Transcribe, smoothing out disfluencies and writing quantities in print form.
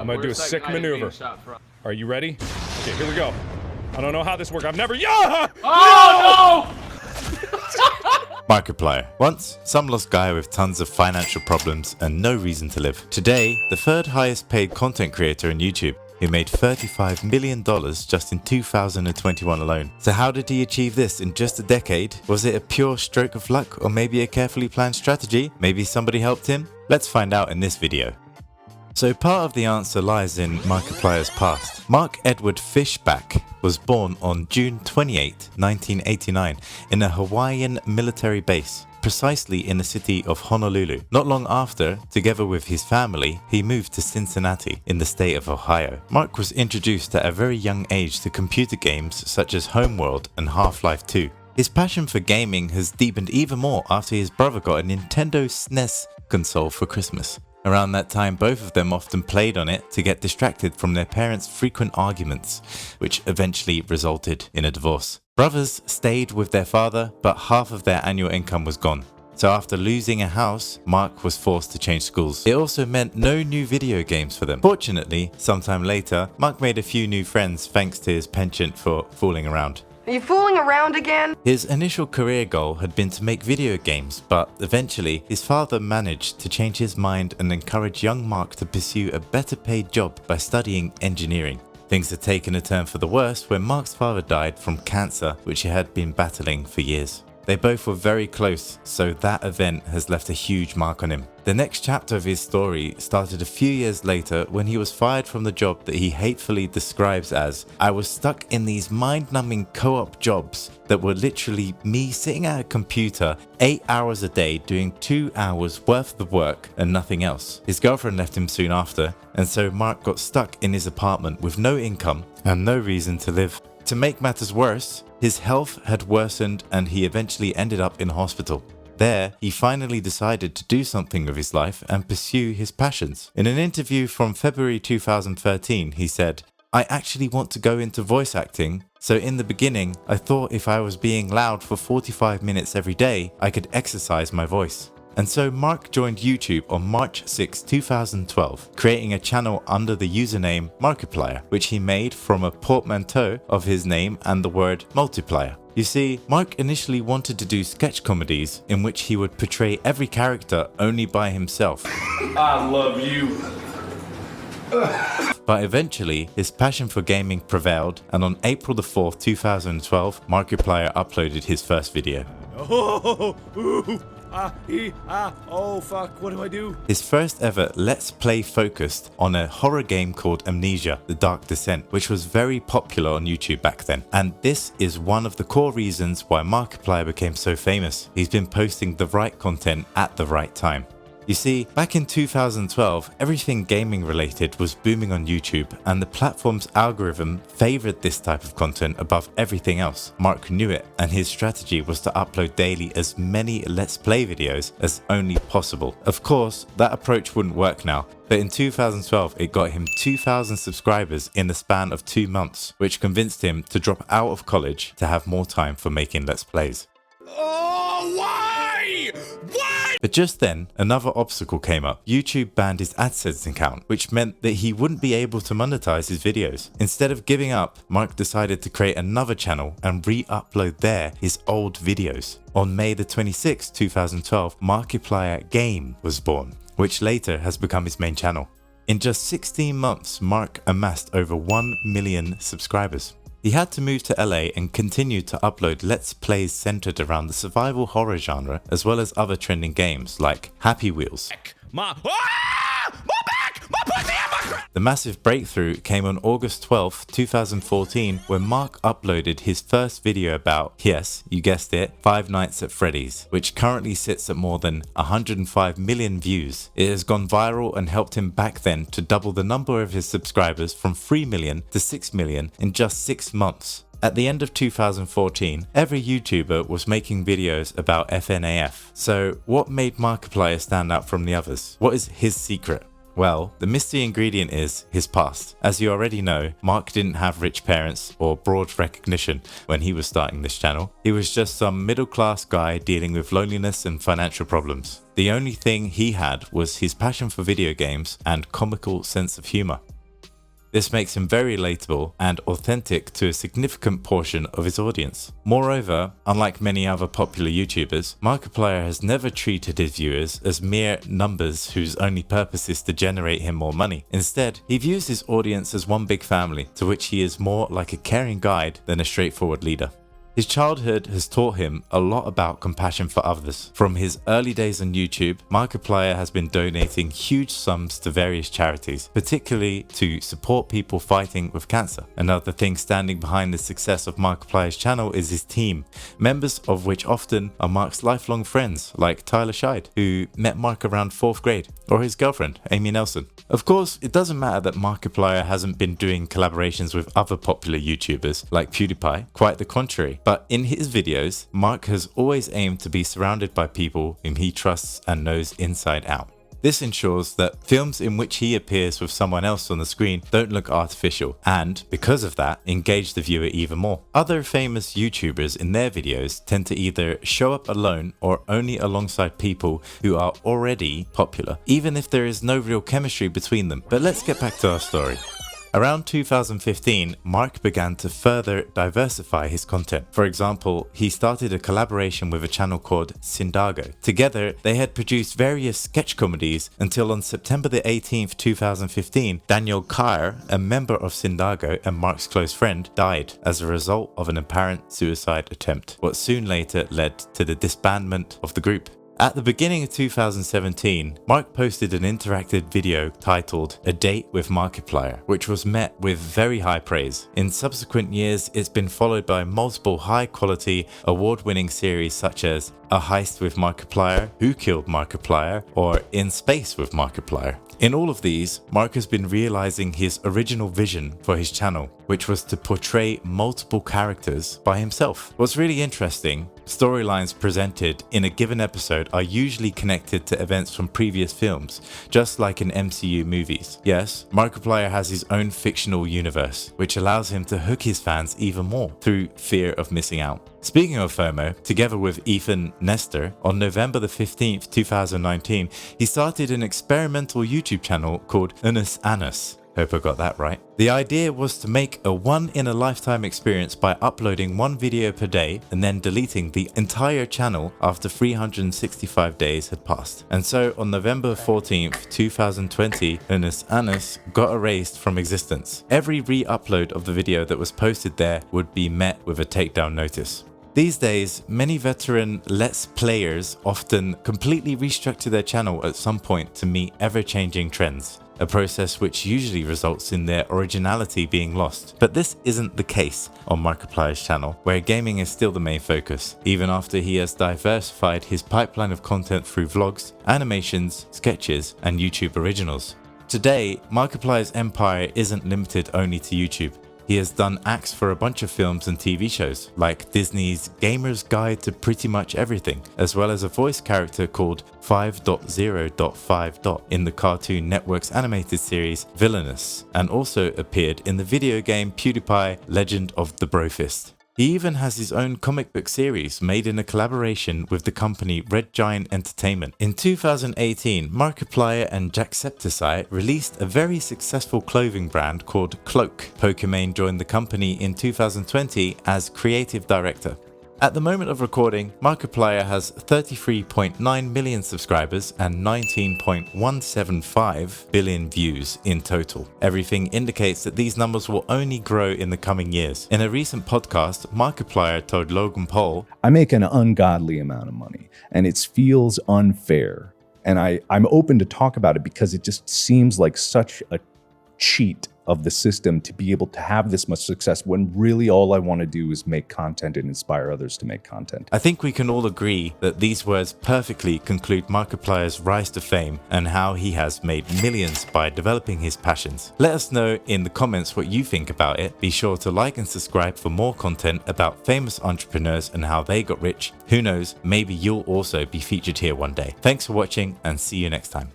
I'm gonna do a sick maneuver. Are you ready? Okay, here we go. I don't know how this works. I've never. Yeah! Oh no! Markiplier. Once, some lost guy with tons of financial problems and no reason to live. Today, the third highest paid content creator on YouTube, who made $35 million just in 2021 alone. So how did he achieve this in just a decade? Was it a pure stroke of luck or maybe a carefully planned strategy? Maybe somebody helped him? Let's find out in this video. So part of the answer lies in Markiplier's past. Mark Edward Fishback was born on June 28, 1989 in a Hawaiian military base, precisely in the city of Honolulu. Not long after, together with his family, he moved to Cincinnati in the state of Ohio. Mark was introduced at a very young age to computer games such as Homeworld and Half-Life 2. His passion for gaming has deepened even more after his brother got a Nintendo SNES console for Christmas. Around that time, both of them often played on it to get distracted from their parents' frequent arguments, which eventually resulted in a divorce. Brothers stayed with their father, but half of their annual income was gone. So after losing a house, Mark was forced to change schools. It also meant no new video games for them. Fortunately, sometime later, Mark made a few new friends thanks to his penchant for fooling around. Are you fooling around again? His initial career goal had been to make video games, but eventually his father managed to change his mind and encourage young Mark to pursue a better paid job by studying engineering. Things had taken a turn for the worse when Mark's father died from cancer, which he had been battling for years. They both were very close, so that event has left a huge mark on him. The next chapter of his story started a few years later when he was fired from the job that he hatefully describes as, "I was stuck in these mind-numbing co-op jobs that were literally me sitting at a computer 8 hours a day doing 2 hours worth of work and nothing else." His girlfriend left him soon after, and so Mark got stuck in his apartment with no income and no reason to live. To make matters worse, his health had worsened and he eventually ended up in hospital. There, he finally decided to do something with his life and pursue his passions. In an interview from February 2013, he said, "I actually want to go into voice acting, so in the beginning, I thought if I was being loud for 45 minutes every day, I could exercise my voice." And so Mark joined YouTube on March 6, 2012, creating a channel under the username Markiplier, which he made from a portmanteau of his name and the word multiplier. You see, Mark initially wanted to do sketch comedies in which he would portray every character only by himself. I love you. But eventually, his passion for gaming prevailed, and on April the 4th, 2012, Markiplier uploaded his first video. Oh fuck, what do I do? His first ever Let's Play focused on a horror game called Amnesia: The Dark Descent, which was very popular on YouTube back then. And this is one of the core reasons why Markiplier became so famous. He's been posting the right content at the right time. You see, back in 2012, everything gaming related was booming on YouTube, and the platform's algorithm favored this type of content above everything else. Mark knew it, and his strategy was to upload daily as many Let's Play videos as only possible. Of course, that approach wouldn't work now, but in 2012 it got him 2,000 subscribers in the span of 2 months, which convinced him to drop out of college to have more time for making Let's Plays. Oh, why? Why? But just then, another obstacle came up. YouTube banned his AdSense account, which meant that he wouldn't be able to monetize his videos. Instead of giving up, Mark decided to create another channel and re-upload there his old videos. On May the 26th, 2012, Markiplier Game was born, which later has become his main channel. In just 16 months, Mark amassed over 1 million subscribers. He had to move to LA and continued to upload Let's Plays centered around the survival horror genre, as well as other trending games like Happy Wheels. My back! My pussy and my crap! The massive breakthrough came on August 12, 2014, when Mark uploaded his first video about, yes, you guessed it, Five Nights at Freddy's, which currently sits at more than 105 million views. It has gone viral and helped him back then to double the number of his subscribers from 3 million to 6 million in just 6 months. At the end of 2014, every YouTuber was making videos about FNAF. So what made Markiplier stand out from the others? What is his secret? Well, the mystery ingredient is his past. As you already know, Mark didn't have rich parents or broad recognition when he was starting this channel. He was just some middle-class guy dealing with loneliness and financial problems. The only thing he had was his passion for video games and comical sense of humor. This makes him very relatable and authentic to a significant portion of his audience. Moreover, unlike many other popular YouTubers, Markiplier has never treated his viewers as mere numbers whose only purpose is to generate him more money. Instead, he views his audience as one big family, to which he is more like a caring guide than a straightforward leader. His childhood has taught him a lot about compassion for others. From his early days on YouTube, Markiplier has been donating huge sums to various charities, particularly to support people fighting with cancer. Another thing standing behind the success of Markiplier's channel is his team, members of which often are Mark's lifelong friends, like Tyler Scheid, who met Mark around 4th grade, or his girlfriend, Amy Nelson. Of course, it doesn't matter that Markiplier hasn't been doing collaborations with other popular YouTubers like PewDiePie, quite the contrary. But in his videos, Mark has always aimed to be surrounded by people whom he trusts and knows inside out. This ensures that films in which he appears with someone else on the screen don't look artificial and, because of that, engage the viewer even more. Other famous YouTubers in their videos tend to either show up alone or only alongside people who are already popular, even if there is no real chemistry between them. But let's get back to our story. Around 2015, Mark began to further diversify his content. For example, he started a collaboration with a channel called Sindago. Together, they had produced various sketch comedies until on September the 18th, 2015, Daniel Kair, a member of Sindago and Mark's close friend, died as a result of an apparent suicide attempt, what soon later led to the disbandment of the group. At the beginning of 2017, Mark posted an interactive video titled A Date with Markiplier, which was met with very high praise. In subsequent years, it's been followed by multiple high-quality, award-winning series such as A Heist with Markiplier, Who Killed Markiplier, or In Space with Markiplier. In all of these, Mark has been realizing his original vision for his channel, which was to portray multiple characters by himself. What's really interesting, storylines presented in a given episode are usually connected to events from previous films, just like in MCU movies. Yes, Markiplier has his own fictional universe, which allows him to hook his fans even more through fear of missing out. Speaking of FOMO, together with Ethan Nestor, on November the 15th, 2019, he started an experimental YouTube channel called Unus Annus. Hope I got that right. The idea was to make a one-in-a-lifetime experience by uploading one video per day and then deleting the entire channel after 365 days had passed. And so on November 14th, 2020, Unus Annus got erased from existence. Every re-upload of the video that was posted there would be met with a takedown notice. These days, many veteran Let's Players often completely restructure their channel at some point to meet ever-changing trends, a process which usually results in their originality being lost. But this isn't the case on Markiplier's channel, where gaming is still the main focus, even after he has diversified his pipeline of content through vlogs, animations, sketches, and YouTube originals. Today, Markiplier's empire isn't limited only to YouTube. He has done acts for a bunch of films and TV shows, like Disney's Gamer's Guide to Pretty Much Everything, as well as a voice character called 5.0.5. in the Cartoon Network's animated series Villainous, and also appeared in the video game PewDiePie Legend of the Brofist. He even has his own comic book series made in a collaboration with the company Red Giant Entertainment. In 2018, Markiplier and Jacksepticeye released a very successful clothing brand called Cloak. Pokimane joined the company in 2020 as creative director. At the moment of recording, Markiplier has 33.9 million subscribers and 19.175 billion views in total. Everything indicates that these numbers will only grow in the coming years. In a recent podcast, Markiplier told Logan Paul, "I make an ungodly amount of money, and it feels unfair. And I'm open to talk about it because it just seems like such a cheat of the system to be able to have this much success when really all I want to do is make content and inspire others to make content." I think we can all agree that these words perfectly conclude Markiplier's rise to fame and how he has made millions by developing his passions. Let us know in the comments what you think about it. Be sure to like and subscribe for more content about famous entrepreneurs and how they got rich. Who knows, maybe you'll also be featured here one day. Thanks for watching and see you next time.